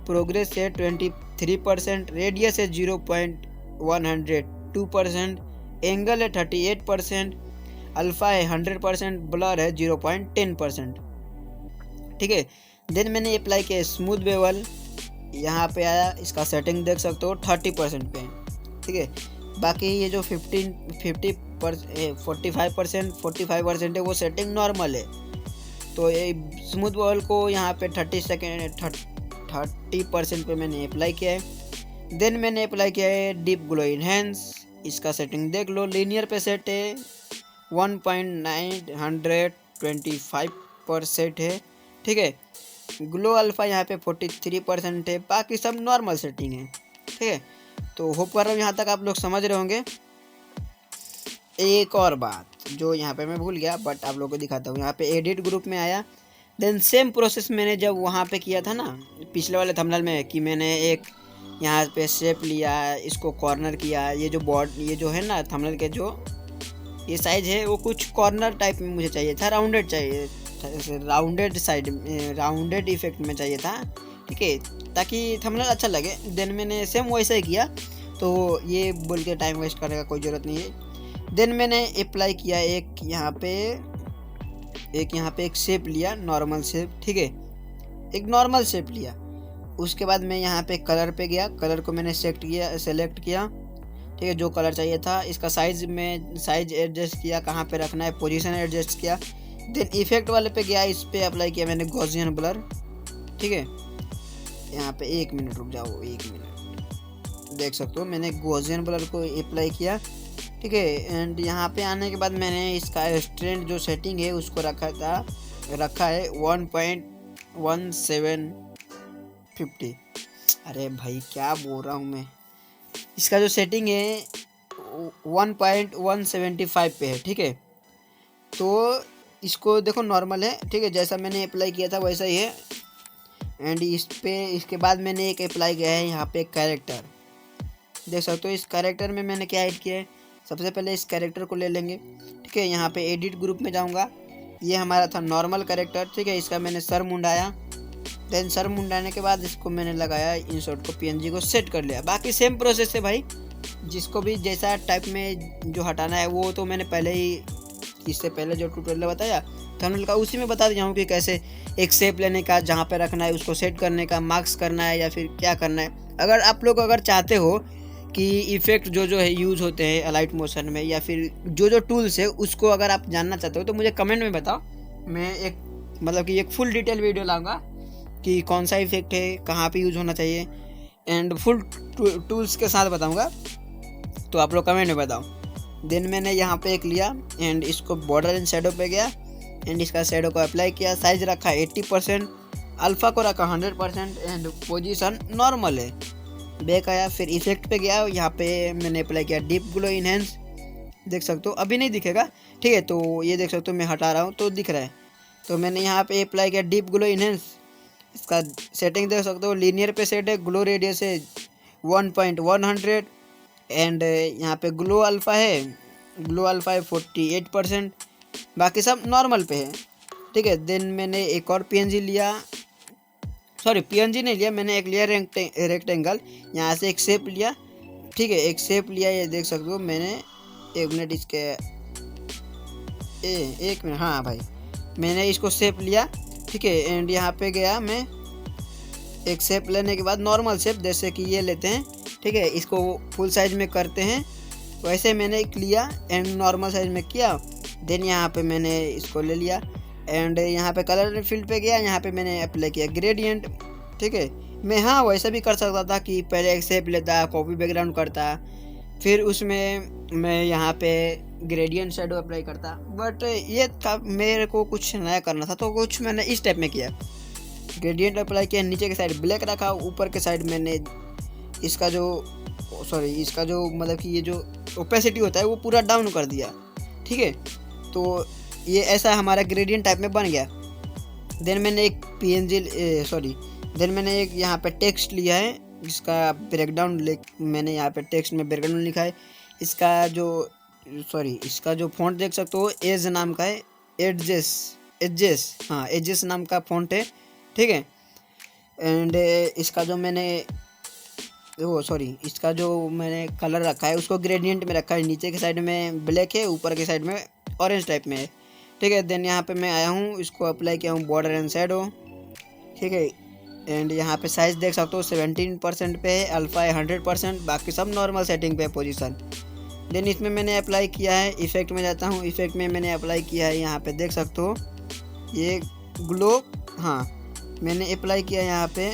प्रोग्रेस है 23%, रेडियस है 0.102%, एंगल है 38%, अल्फ़ा है 100%, ब्लर है 0.10%। ठीक है, देन मैंने अप्लाई किया स्मूथ बेवल, यहाँ पे आया, इसका सेटिंग देख सकते हो 30% पे। ठीक है, बाकी ये जो 45% है वो सेटिंग नॉर्मल है। तो ये स्मूथ बेवल को यहाँ पे 30% पे मैंने अप्लाई किया है। देन मैंने अप्लाई किया है डीप ग्लो इनहेंस, इसका सेटिंग देख लो, लीनियर पे सेट है 1.900 25% है, ठीक है। ग्लो अल्फ़ा यहाँ पे 43% है, बाकी सब नॉर्मल सेटिंग है, ठीक है। तो होप कर रहा हूँ यहाँ तक आप लोग समझ रहे होंगे। एक और बात जो यहाँ पे मैं भूल गया, बट आप लोगों को दिखाता हूँ। यहाँ पे एडिट ग्रुप में आया, देन सेम प्रोसेस मैंने जब वहाँ पे किया था ना पिछले वाले थंबनेल में, कि मैंने एक यहाँ पे शेप लिया, इसको कॉर्नर किया। ये जो बॉर्ड, ये जो है ना थंबनेल के जो ये साइज है, वो कुछ कॉर्नर टाइप में मुझे चाहिए था, राउंडेड चाहिए, राउंडेड साइड, राउंडेड इफेक्ट में चाहिए था, ठीक है, ताकि थंबनेल अच्छा लगे। देन मैंने सेम वैसा ही किया, तो ये बोल के टाइम वेस्ट करने का कोई ज़रूरत नहीं है। देन मैंने अप्लाई किया एक यहाँ पे एक शेप लिया, नॉर्मल शेप, ठीक है, एक नॉर्मल शेप लिया। उसके बाद मैं यहाँ पे कलर पे गया, कलर को मैंने सेलेक्ट किया, ठीक है, जो कलर चाहिए था। इसका साइज एडजस्ट किया, कहाँ पे रखना है, पोजीशन एडजस्ट किया। देन इफेक्ट वाले पे गया, इस पे अप्लाई किया मैंने गॉसियन ब्लर, ठीक है। यहाँ पे 1 मिनट रुक जाओ, 1 मिनट, देख सकते हो मैंने गॉसियन ब्लर को अप्लाई किया, ठीक है। एंड यहाँ पे आने के बाद मैंने इसका स्ट्रेंथ जो सेटिंग है उसको रखा है 1.1750। अरे भाई क्या बोल रहा हूँ मैं, इसका जो सेटिंग है 1.175 पे है, ठीक है। तो इसको देखो नॉर्मल है, ठीक है, जैसा मैंने अप्लाई किया था वैसा ही है। एंड इसके बाद मैंने एक अप्लाई किया है यहाँ पे कैरेक्टर, देख सकते हो। इस कैरेक्टर में मैंने क्या ऐड किया है, सबसे पहले इस कैरेक्टर को ले लेंगे, ठीक है। यहाँ पे एडिट ग्रुप में जाऊँगा, ये हमारा था नॉर्मल कैरेक्टर, ठीक है। इसका मैंने सर मुंडाया, देन सर मुंडाने के बाद इसको मैंने लगाया इंसर्ट को, पीएनजी को सेट कर लिया। बाकी सेम प्रोसेस है भाई, जिसको भी जैसा टाइप में जो हटाना है वो तो मैंने पहले ही, इससे पहले जो ट्यूटोरियल बताया थंबनेल का, उसी में बता दिया हूँ कि कैसे एक शेप लेने का, जहाँ पे रखना है उसको सेट करने का, मार्क्स करना है या फिर क्या करना है। अगर आप लोग चाहते हो कि इफ़ेक्ट जो है यूज़ होते हैं अलाइट मोशन में, या फिर जो टूल्स है उसको अगर आप जानना चाहते हो तो मुझे कमेंट में बताओ। मैं एक फुल डिटेल वीडियो लाऊंगा कि कौन सा इफेक्ट है, कहाँ पे यूज़ होना चाहिए, एंड फुल टूल्स के साथ बताऊंगा, तो आप लोग कमेंट में बताओ। देन मैंने यहाँ पे एक लिया एंड इसको बॉर्डर एंड शेडो पे गया, एंड इसका शेडो को अप्लाई किया। साइज रखा 80%, अल्फ़ा को रखा 100%, एंड पोजीशन नॉर्मल है। बैक आया, फिर इफेक्ट पे गया, यहाँ पे मैंने अप्लाई किया डीप ग्लो इनहेंस, देख सकते हो अभी नहीं दिखेगा, ठीक है। तो ये देख सकते हो मैं हटा रहा हूँ तो दिख रहा है। तो मैंने यहाँ पे अप्लाई किया डीप ग्लो इनहेंस, इसका सेटिंग देख सकते हो, लीनियर पे सेट है, ग्लो रेडियस है 1.100, एंड यहाँ पे ग्लो अल्फ़ा है 48%, बाकी सब नॉर्मल पे है, ठीक है। देन मैंने एक और पीएनजी लिया, सॉरी पीएनजी नहीं लिया, मैंने एक लिया रेक्टेंगल, यहाँ से एक शेप लिया, ठीक है, एक शेप लिया, ये देख सकते हो मैंने। 1 मिनट इसके 1 मिनट, हाँ भाई, मैंने इसको शेप लिया, ठीक है। एंड यहाँ पे गया मैं, एक शेप लेने के बाद नॉर्मल शेप जैसे कि ये लेते हैं, ठीक है, इसको फुल साइज में करते हैं, वैसे मैंने एक लिया एंड नॉर्मल साइज में किया। देन यहाँ पे मैंने इसको ले लिया एंड यहाँ पे कलर फील्ड पे गया, यहाँ पे मैंने अप्लाई किया ग्रेडियंट, ठीक है। मैं हाँ वैसा भी कर सकता था कि पहले एक शेप लेता, कॉपी बैकग्राउंड करता, फिर उसमें मैं यहाँ पे ग्रेडियंट शेडो अप्लाई करता, बट ये था मेरे को कुछ नया करना था, तो कुछ मैंने इस टाइप में किया। ग्रेडियंट अप्लाई किया, नीचे के साइड ब्लैक रखा, ऊपर के साइड मैंने इसका जो मतलब कि ये जो ओपेसिटी होता है वो पूरा डाउन कर दिया, ठीक है। तो ये ऐसा हमारा ग्रेडियंट टाइप में बन गया। देन मैंने एक देन मैंने एक यहाँ पे टेक्स्ट लिया है, इसका ब्रेकडाउन मैंने यहाँ पे टेक्स्ट में ब्रेकडाउन लिखा है। इसका जो फ़ॉन्ट देख सकते हो एज नाम का है, एजेस नाम का फ़ॉन्ट है, ठीक है। एंड इसका जो मैंने कलर रखा है उसको ग्रेडियंट में रखा है, नीचे के साइड में ब्लैक है, ऊपर के साइड में ऑरेंज टाइप में है, ठीक है। देन यहाँ पे मैं आया हूँ, इसको अप्लाई किया हूँ बॉर्डर एंड शेडो, ठीक है। एंड यहाँ पे साइज़ देख सकते हो 17% पे है, अल्फ़ा है 100%, बाकी सब नॉर्मल सेटिंग पे है पोजीशन। देन इसमें मैंने अप्लाई किया है, इफेक्ट में जाता हूँ, इफेक्ट में मैंने अप्लाई किया है, यहाँ पे देख सकते हो ये ग्लो, हाँ मैंने अप्लाई किया यहाँ पे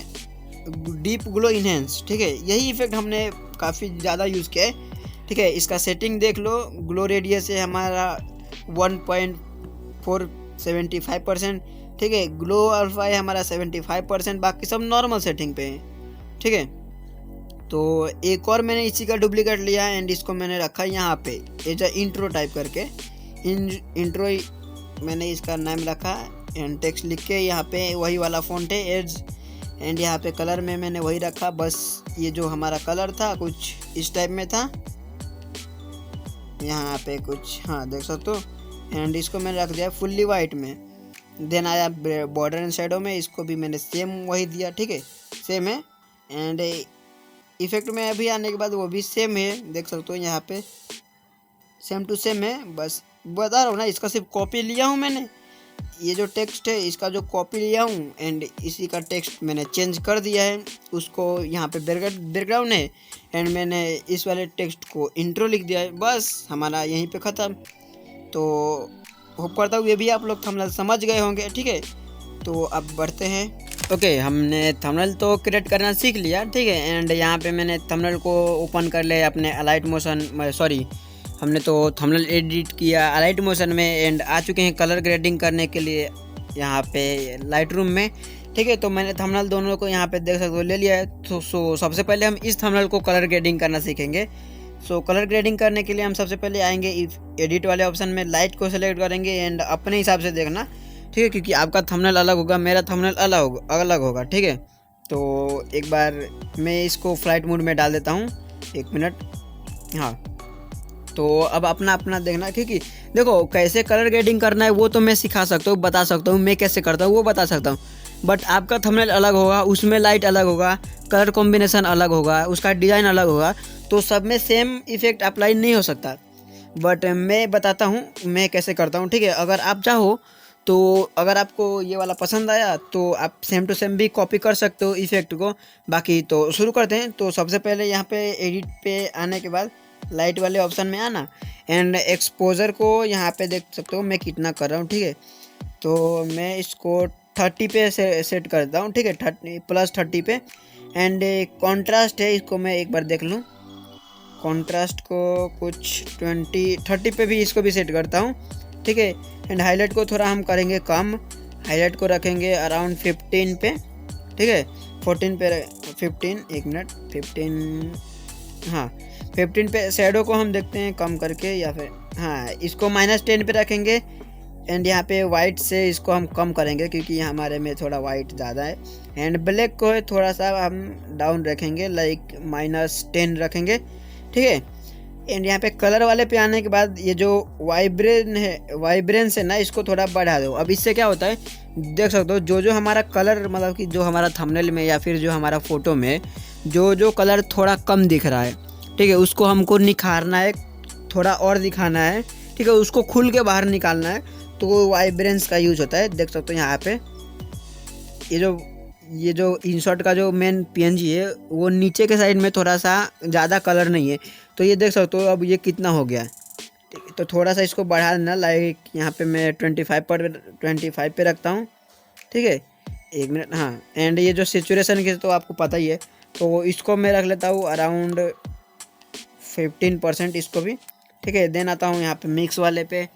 डीप ग्लो इनहेंस, ठीक है। यही इफेक्ट हमने काफ़ी ज़्यादा यूज़ किया है, ठीक है। इसका सेटिंग देख लो, ग्लो रेडियस है हमारा 1.4 75%, ठीक है। ग्लो अल्फा है हमारा 75%, बाकी सब नॉर्मल सेटिंग पे है, ठीक है। तो एक और मैंने इसी का डुप्लीकेट लिया एंड इसको मैंने रखा यहाँ पे एज अ इंट्रो टाइप करके। इंट्रो मैंने इसका नाम रखा एंड टेक्स्ट लिख के यहाँ पे वही वाला फ़ॉन्ट है एज, एंड यहाँ पे कलर में मैंने वही रखा, बस ये जो हमारा कलर था कुछ इस टाइप में था यहाँ पे कुछ, हाँ देख सकते हो। एंड इसको मैंने रख दिया फुल्ली वाइट में। देन आया बॉर्डर एंड शेडो में, इसको भी मैंने सेम वही दिया, ठीक है, सेम है। एंड इफेक्ट में अभी आने के बाद वो भी सेम है, देख सकते हो यहाँ पे सेम टू सेम है। बस बता रहा हूँ ना, इसका सिर्फ कॉपी लिया हूँ मैंने, ये जो टेक्स्ट है इसका जो कॉपी लिया हूँ एंड इसी का टेक्स्ट मैंने चेंज कर दिया है। उसको यहाँ पे बैकग्राउंड है एंड मैंने इस वाले टेक्स्ट को इंट्रो लिख दिया है, बस हमारा यहीं पे ख़त्म। तो होप करता हूँ ये भी आप लोग थंबनेल समझ गए होंगे, ठीक है। तो अब बढ़ते हैं। ओके, हमने थंबनेल तो क्रिएट करना सीख लिया, ठीक है। एंड यहाँ पे मैंने थंबनेल को ओपन कर लिया अपने अलाइट मोशन, सॉरी हमने तो थंबनेल एडिट किया अलाइट मोशन में एंड आ चुके हैं कलर ग्रेडिंग करने के लिए यहाँ पे लाइट रूम में, ठीक है। तो मैंने थंबनेल दोनों को यहाँ पे देख सकते हो ले लिया है। तो सबसे पहले हम इस थंबनेल को कलर ग्रेडिंग करना सीखेंगे। कलर ग्रेडिंग करने के लिए हम सबसे पहले आएंगे एडिट वाले ऑप्शन में, लाइट को सेलेक्ट करेंगे एंड अपने हिसाब से देखना, ठीक है, क्योंकि आपका थंबनेल अलग होगा, मेरा थंबनेल अलग होगा, ठीक है। तो एक बार मैं इसको फ्लाइट मोड में डाल देता हूँ, 1 मिनट। हाँ, तो अब अपना अपना देखना, क्योंकि देखो कैसे कलर ग्रेडिंग करना है वो तो मैं सिखा सकता हूँ, बता सकता हूँ, मैं कैसे करता हूँ वो बता सकता हूँ। बट आपका थंबनेल अलग होगा, उसमें लाइट अलग होगा, कलर कॉम्बिनेशन अलग होगा, उसका डिज़ाइन अलग होगा, तो सब में सेम इफेक्ट अप्लाई नहीं हो सकता। बट मैं बताता हूँ मैं कैसे करता हूँ, ठीक है। अगर आप चाहो तो अगर आपको ये वाला पसंद आया तो आप सेम टू सेम भी कॉपी कर सकते हो इफेक्ट को। बाकी तो शुरू करते हैं। तो सबसे पहले यहाँ पे एडिट पे आने के बाद लाइट वाले ऑप्शन में आना एंड एक्सपोजर को यहाँ पे देख सकते हो मैं कितना कर रहा हूँ, ठीक है। तो मैं इसको 30 पे सेट करता हूँ, ठीक है, 30 पे। एंड कॉन्ट्रास्ट है, इसको मैं एक बार देख लूँ, कॉन्ट्रास्ट को कुछ 30 पे भी इसको भी सेट करता हूँ, ठीक है। एंड हाईलाइट को थोड़ा हम करेंगे कम, हाईलाइट को रखेंगे अराउंड 15 पे, ठीक है, 14 पे 15, 1 मिनट, 15, हाँ 15 पे। शेडो को हम देखते हैं कम करके, या फिर हाँ इसको -10 पे रखेंगे। एंड यहाँ पे वाइट से इसको हम कम करेंगे क्योंकि हमारे में थोड़ा वाइट ज़्यादा है। एंड ब्लैक को थोड़ा सा हम डाउन रखेंगे, लाइक -10 रखेंगे, ठीक है। एंड यहाँ पे कलर वाले पे आने के बाद ये जो वाइब्रेंस है ना, इसको थोड़ा बढ़ा दो। अब इससे क्या होता है देख सकते हो, जो हमारा कलर, मतलब कि जो हमारा थंबनेल में या फिर जो हमारा फ़ोटो में जो कलर थोड़ा कम दिख रहा है, ठीक है, उसको हमको निखारना है, थोड़ा और दिखाना है, ठीक है, उसको खुल के बाहर निकालना है। तो वो वाइब्रेंस का यूज होता है, देख सकते हो यहाँ पे ये जो इंसर्ट का जो मेन पीएनजी है वो नीचे के साइड में थोड़ा सा ज़्यादा कलर नहीं है, तो ये देख सकते हो अब ये कितना हो गया है, ठीक है। तो थोड़ा सा इसको बढ़ा देना, लाइक यहाँ पे मैं 25 पे रखता हूँ, ठीक है, 1 मिनट, हाँ। एंड ये जो सिचुएशन की तो आपको पता ही है, तो इसको मैं रख लेता हूँ अराउंड 15% इसको भी, ठीक है। देन आता हूँ यहाँ पे मिक्स वाले पे।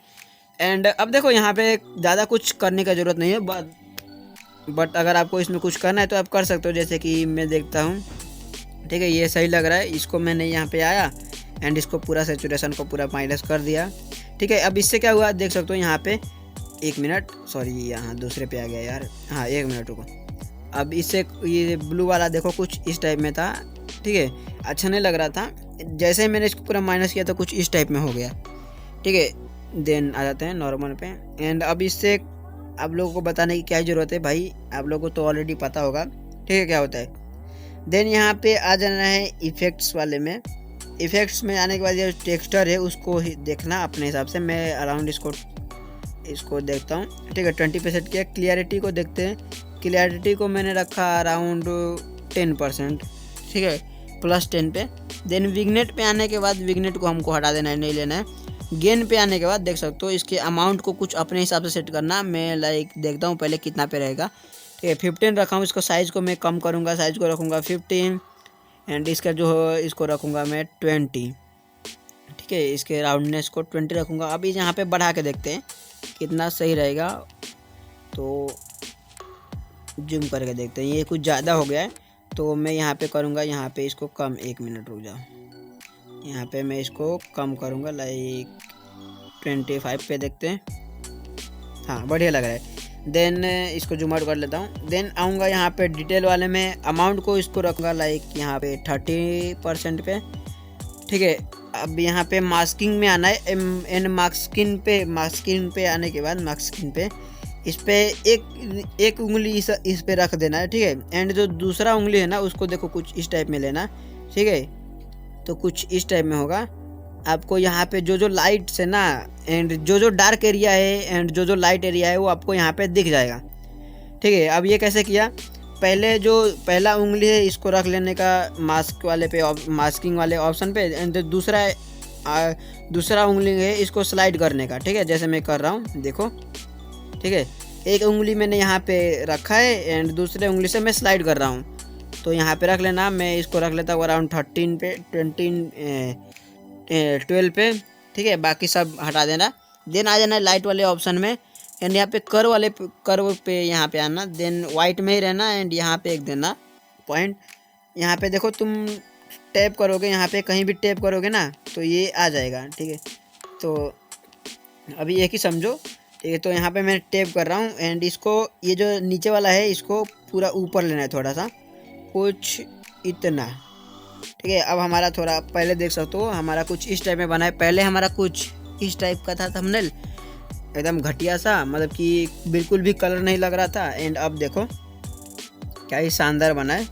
एंड अब देखो यहाँ पे ज़्यादा कुछ करने का ज़रूरत नहीं है, बट अगर आपको इसमें कुछ करना है तो आप कर सकते हो, जैसे कि मैं देखता हूँ, ठीक है, ये सही लग रहा है। इसको मैंने यहाँ पे आया एंड इसको पूरा सैचुरेशन को पूरा माइनस कर दिया, ठीक है। अब इससे क्या हुआ देख सकते हो यहाँ पे, 1 मिनट, सॉरी यहाँ दूसरे पे आ गया यार, हाँ 1 मिनट रुको। अब इससे ये ब्लू वाला देखो कुछ इस टाइप में था, ठीक है, अच्छा नहीं लग रहा था। जैसे ही मैंने इसको पूरा माइनस किया तो कुछ इस टाइप में हो गया, ठीक है। देन आ जाते हैं नॉर्मल पे। एंड अब इससे आप लोगों को बताने की क्या ज़रूरत है भाई, आप लोगों को तो ऑलरेडी पता होगा, ठीक है, क्या होता है। देन यहाँ पे आ जाना है इफ़ेक्ट्स वाले में। इफ़ेक्ट्स में आने के बाद ये टेक्सचर है उसको ही देखना अपने हिसाब से। मैं अराउंड इसको देखता हूँ, ठीक है, 20 पे सेट किया। क्लियरिटी को देखते हैं, क्लियरिटी को मैंने रखा अराउंड 10%, ठीक है, +10 पे। देन विग्नेट पे आने के बाद विग्नेट को हमको हटा देना है, नहीं लेना है। गेन पे आने के बाद देख सकते हो इसके अमाउंट को कुछ अपने हिसाब से सेट करना। मैं लाइक देखता हूँ पहले कितना पे रहेगा, ठीक है, 15 रखा हूँ। इसको साइज़ को मैं कम करूँगा, साइज़ को रखूँगा 15 एंड इसका जो इसको रखूँगा मैं 20, ठीक है, इसके राउंडनेस को 20 रखूँगा। अभी यहाँ पे बढ़ा के देखते हैं, कितना सही रहेगा। तो जूम करके देखते हैं। ये कुछ ज़्यादा हो गया है तो मैं यहाँ पे करूँगा, यहाँ पे इसको कम, 1 मिनट रुक जाओ, यहाँ पे मैं इसको कम करूँगा लाइक 25 पे देखते हैं। हाँ बढ़िया लग रहा है। देन इसको जूम आउट कर लेता हूँ। देन आऊँगा यहाँ पे डिटेल वाले में, अमाउंट को इसको रखूँगा लाइक यहाँ पे 30% पे, ठीक है। अब यहाँ पे मास्किंग में आना है, एंड मास्किंग पे आने के बाद मास्किंग पे इस पे एक उंगली इस पे रख देना है, ठीक है। एंड जो दूसरा उंगली है ना उसको देखो कुछ इस टाइप में लेना, ठीक है। तो कुछ इस टाइप में होगा। आपको यहाँ पे जो लाइट्स है ना, एंड जो डार्क एरिया है एंड जो लाइट एरिया है वो आपको यहाँ पे दिख जाएगा, ठीक है। अब ये कैसे किया, पहले जो पहला उंगली है इसको रख लेने का मास्क वाले पे, मास्किंग वाले ऑप्शन पे, एंड दूसरा उंगली है इसको स्लाइड करने का, ठीक है। जैसे मैं कर रहा हूँ देखो, ठीक है। एक उंगली मैंने यहाँ पे रखा है एंड दूसरे उंगली से मैं स्लाइड कर रहा हूँ। तो यहाँ पे रख लेना, मैं इसको रख लेता हूँ अराउंड 13 पे, 12 पे, ठीक है। बाकी सब हटा देना। देन आ जाना लाइट वाले ऑप्शन में, एंड यहाँ पे कर्व पे यहाँ पे आना। देन वाइट में ही रहना एंड यहाँ पे एक देना पॉइंट। यहाँ पे देखो तुम टैप करोगे, यहाँ पे कहीं भी टैप करोगे ना तो ये आ जाएगा, ठीक है। तो अभी एक ही समझो, ठीक है। तो यहाँ पे मैं टैप कर रहा हूँ एंड इसको, ये जो नीचे वाला है इसको पूरा ऊपर लेना है, थोड़ा सा कुछ इतना, ठीक है। अब हमारा थोड़ा पहले देख सकते हो हमारा कुछ इस टाइप में बना है। पहले हमारा कुछ इस टाइप का था थंबनेल, एकदम घटिया सा, मतलब कि बिल्कुल भी कलर नहीं लग रहा था। एंड अब देखो क्या ही शानदार बना है।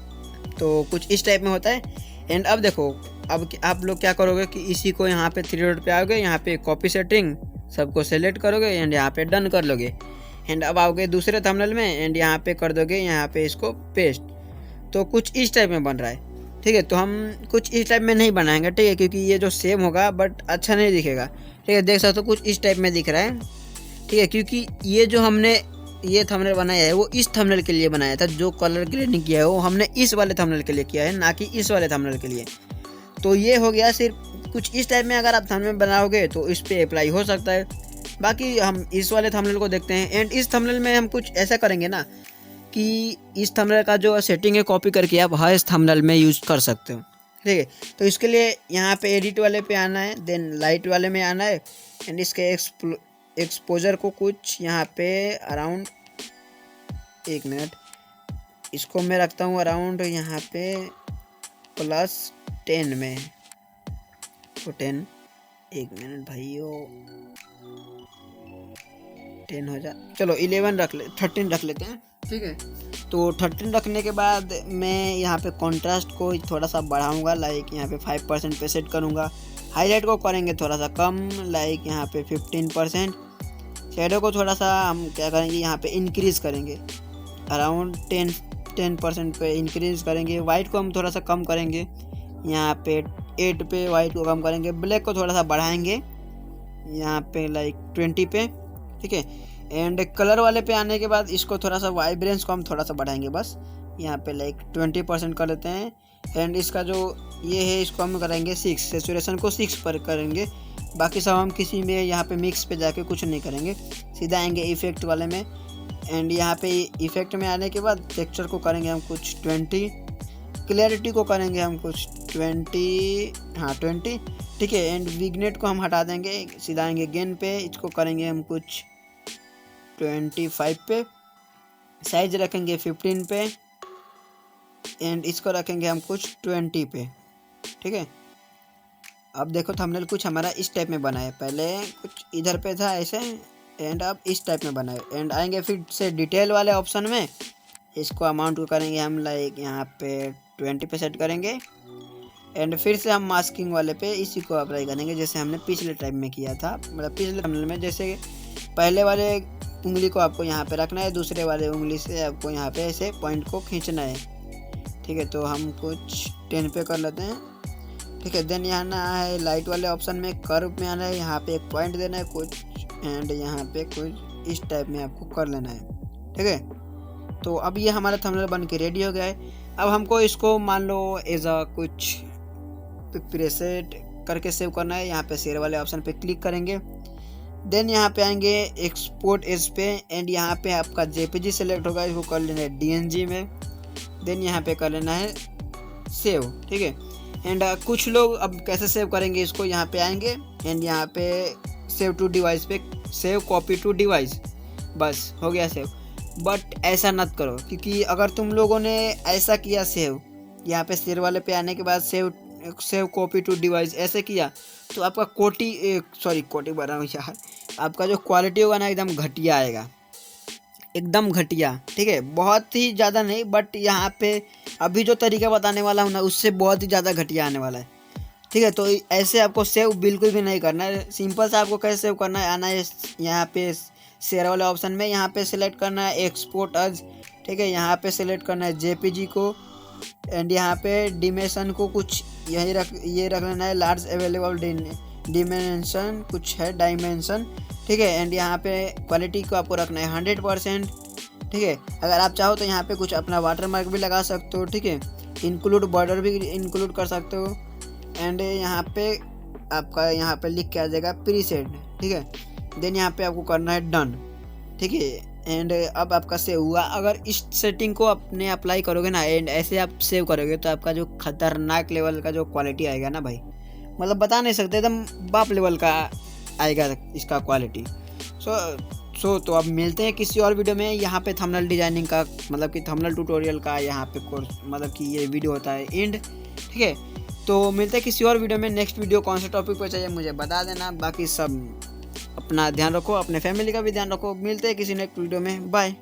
तो कुछ इस टाइप में होता है। एंड अब देखो, अब आप लोग क्या करोगे कि इसी को यहाँ पे 3 डॉट पे आओगे, यहाँ पे कॉपी सेटिंग सबको सेलेक्ट करोगे एंड यहाँ पे डन कर लोगे। एंड अब आओगे दूसरे थंबनेल में एंड यहाँ पे कर दोगे, यहाँ पे इसको पेस्ट। तो कुछ इस टाइप में बन रहा है, ठीक है। तो हम कुछ इस टाइप में नहीं बनाएंगे, ठीक है, क्योंकि ये जो सेम होगा बट अच्छा नहीं दिखेगा, ठीक है। देख सकते हो कुछ इस टाइप में दिख रहा है, ठीक है। क्योंकि ये जो हमने ये थंबनेल बनाया है वो इस थंबनेल के लिए बनाया था, जो कलर के लिए नहीं किया है वो हमने इस वाले थंबनेल के लिए किया है, ना कि इस वाले थंबनेल के लिए। तो ये हो गया सिर्फ कुछ इस टाइप में। अगर आप थंबनेल बनाओगे तो इस पे अप्लाई हो सकता है। बाकी हम इस वाले थंबनेल को देखते हैं। एंड इस थंबनेल में हम कुछ ऐसा करेंगे ना कि इस थंबनेल का जो सेटिंग है कॉपी करके आप हर इस थंबनेल में यूज़ कर सकते हो, ठीक है। तो इसके लिए यहाँ पे एडिट वाले पे आना है, देन लाइट वाले में आना है एंड इसके एक्सपोजर को कुछ यहाँ पे अराउंड, 1 मिनट, इसको मैं रखता हूँ अराउंड यहाँ पे +10 में। तो 10, 1 मिनट भाइयों, 10 हो जा, चलो 11 रख ले, 13 रख लेते हैं, ठीक है। तो 13 रखने के बाद मैं यहाँ पे कॉन्ट्रास्ट को थोड़ा सा बढ़ाऊँगा, लाइक यहाँ पे 5% पे सेट करूँगा। हाईलाइट को करेंगे थोड़ा सा कम, लाइक यहाँ पे 15%। शेडो को थोड़ा सा हम क्या करेंगे, यहाँ पे इंक्रीज़ करेंगे अराउंड 10% पे इंक्रीज़ करेंगे। वाइट को हम थोड़ा सा कम करेंगे, यहाँ पे 8 पे वाइट को कम करेंगे। ब्लैक को थोड़ा सा बढ़ाएंगे यहाँ पे लाइक 20 पे, ठीक है। एंड कलर वाले पे आने के बाद इसको थोड़ा सा वाइब्रेंस को हम थोड़ा सा बढ़ाएंगे, बस यहाँ पे लाइक 20% कर लेते हैं। एंड इसका जो ये है इसको हम करेंगे 6, सेचुरेशन को 6 पर करेंगे। बाकी सब हम किसी में यहाँ पे मिक्स पे जाके कुछ नहीं करेंगे, सीधा आएंगे इफेक्ट वाले में। एंड यहाँ पे इफेक्ट में आने के बाद टेक्सचर को करेंगे हम कुछ 20, क्लैरिटी को करेंगे हम कुछ 20, हाँ 20, ठीक है। एंड विग्नेट को हम हटा देंगे, सीधा आएंगे गेन पे, इसको करेंगे हम कुछ 25 पे, साइज रखेंगे 15 पे एंड इसको रखेंगे हम कुछ 20 पे, ठीक है। अब देखो थंबनेल कुछ हमारा इस टाइप में बना है, पहले कुछ इधर पे था ऐसे एंड अब इस टाइप में बना है। एंड आएंगे फिर से डिटेल वाले ऑप्शन में, इसको अमाउंट को करेंगे हम लाइक यहाँ पे 20 पे सेट करेंगे। एंड फिर से हम मास्किंग वाले पे इसी को अप्लाई करेंगे, जैसे हमने पिछले टाइम में किया था, मतलब पिछले थंबनेल में। जैसे पहले वाले उंगली को आपको यहाँ पे रखना है, दूसरे वाले उंगली से आपको यहाँ पे ऐसे पॉइंट को खींचना है, ठीक है। तो हम कुछ 10 पे कर लेते हैं, ठीक है। देन यहाँ ना है लाइट वाले ऑप्शन में, कर्व में आना है, यहाँ पे एक पॉइंट देना है कुछ एंड यहाँ पे कुछ इस टाइप में आपको कर लेना है, ठीक है। तो अब ये हमारा थंबनेल बन के रेडी हो गया है। अब हमको इसको मान लो एज अ कुछ प्रीसेट करके सेव करना है। यहाँ पे शेयर वाले ऑप्शन पे क्लिक करेंगे देन यहाँ पे आएंगे एक्सपोर्ट एज पे एंड यहाँ पे आपका जेपीजी सेलेक्ट होगा, इसको कर लेना है डीएनजी में। देन यहाँ पे कर लेना है सेव, ठीक है। एंड कुछ लोग अब कैसे सेव करेंगे इसको, यहाँ पे आएंगे एंड यहाँ पे सेव टू डिवाइस पे सेव कॉपी टू डिवाइस, बस हो गया सेव। बट ऐसा मत करो, क्योंकि अगर तुम लोगों ने ऐसा किया सेव, यहाँ पे शेयर वाले पे आने के बाद सेव कॉपी टू डिवाइस ऐसे किया, तो आपका कोटी बना हूँ यार, आपका जो क्वालिटी होगा ना एकदम घटिया आएगा, एकदम घटिया, ठीक है। बहुत ही ज़्यादा नहीं, बट यहाँ पे अभी जो तरीका बताने वाला हूँ ना उससे बहुत ही ज़्यादा घटिया आने वाला है, ठीक है। तो ऐसे आपको सेव बिल्कुल भी नहीं करना है। सिंपल सा आपको कैसे सेव करना है, आना है यहाँ पे शेयर वाले ऑप्शन में, यहाँ पे सिलेक्ट करना है एक्सपोर्ट एज, ठीक है। यहाँ पे सिलेक्ट करना है जेपीजी को एंड यहाँ पे डिमेंशन को कुछ ये रख लेना है, लार्ज अवेलेबल डिमेंशन कुछ है डायमेंशन, ठीक है। एंड यहाँ पे क्वालिटी को आपको रखना है 100%, ठीक है। अगर आप चाहो तो यहाँ पे कुछ अपना वाटर मार्क भी लगा सकते हो, ठीक है। इंक्लूड बॉर्डर भी इंक्लूड कर सकते हो एंड यहाँ पे आपका यहाँ पे लिख के आ जाएगा प्रीसेट, ठीक है। देन यहाँ पे आपको करना है डन, ठीक है। एंड अब आपका सेव हुआ। अगर इस सेटिंग को अपने अप्लाई करोगे ना एंड ऐसे आप सेव करोगे तो आपका जो खतरनाक लेवल का जो क्वालिटी आएगा ना भाई, मतलब बता नहीं सकते, एकदम बाप लेवल का आएगा इसका क्वालिटी। सो तो अब मिलते हैं किसी और वीडियो में। यहाँ पे थंबनेल डिजाइनिंग का मतलब कि थंबनेल ट्यूटोरियल का यहाँ पे कोर्स मतलब कि ये वीडियो होता है एंड, ठीक है। तो मिलते हैं किसी और वीडियो में। नेक्स्ट वीडियो कौन से टॉपिक पर चाहिए मुझे बता देना। बाकी सब अपना ध्यान रखो, अपने फैमिली का भी ध्यान रखो। मिलते हैं किसी नेक्स्ट वीडियो में, बाय।